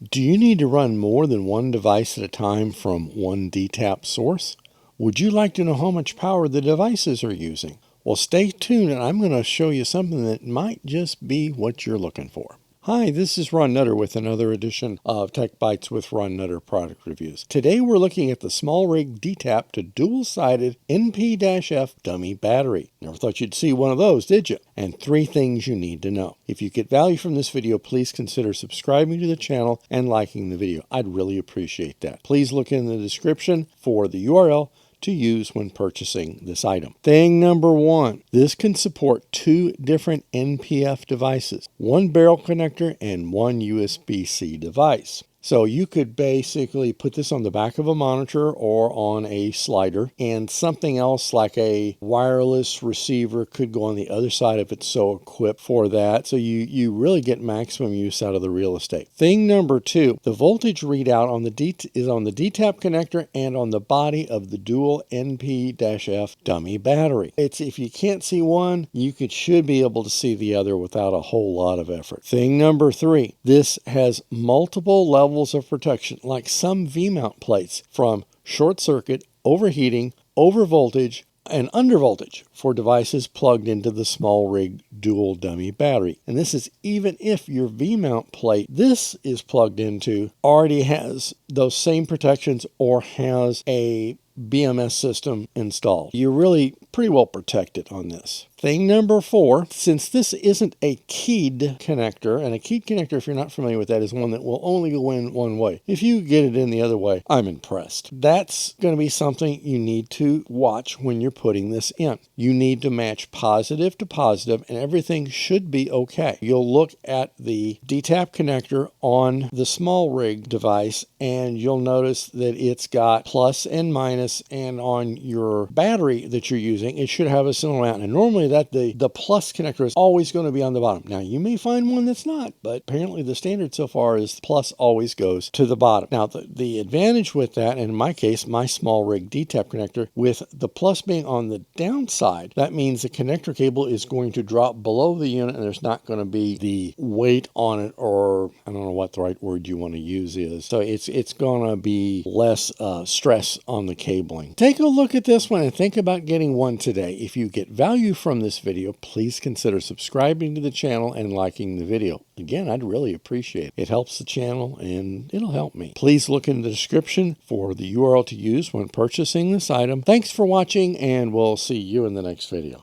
Do you need to run more than one device at a time from one D-tap source? Would you like to know how much power the devices are using? Well, stay tuned and I'm going to show you something that might just be what you're looking for. Hi, this is Ron Nutter with another edition of TechBytes with Ron Nutter product reviews. Today we're looking at the SmallRig D-tap to dual-sided NP-F dummy battery. Never thought you'd see one of those, did you? And 3 things you need to know. If you get value from this video, please consider subscribing to the channel and liking the video. I'd really appreciate that. Please look in the description for the URL to use when purchasing this item. Thing number 1, this can support 2 different NP-F devices, one barrel connector and one USB-C device. So you could basically put this on the back of a monitor or on a slider, and something else like a wireless receiver could go on the other side if it's so equipped for that. So you really get maximum use out of the real estate. Thing number 2, the voltage readout on is on the D-tap connector and on the body of the dual NP-F dummy battery. If you can't see one, you should be able to see the other without a whole lot of effort. Thing number 3, this has multiple levels of protection, like some V-mount plates, from short circuit, overheating, overvoltage, and undervoltage for devices plugged into the SmallRig dual dummy battery. And this is even if your V-mount plate this is plugged into already has those same protections or has a BMS system installed. You're really pretty well protected on this. Thing number 4, since this isn't a keyed connector, and a keyed connector, if you're not familiar with that, is one that will only go in one way. If you get it in the other way, I'm impressed. That's going to be something you need to watch when you're putting this in. You need to match positive to positive, and everything should be okay. You'll look at the D-tap connector on the SmallRig device, and you'll notice that it's got plus and minus, and on your battery that you're using, it should have a similar amount. And normally the plus connector is always going to be on the bottom. Now, you may find one that's not, but apparently the standard so far is plus always goes to the bottom. Now, the advantage with that, and in my case, my SmallRig D-tap connector, with the plus being on the downside, that means the connector cable is going to drop below the unit, and there's not going to be the weight on it, or I don't know what the right word you want to use is. So it's going to be less stress on the cabling. Take a look at this one and think about getting one today. If you get value from this video, please consider subscribing to the channel and liking the video. Again, I'd really appreciate it. It helps the channel and it'll help me. Please look in the description for the URL to use when purchasing this item. Thanks for watching, and we'll see you in the next video.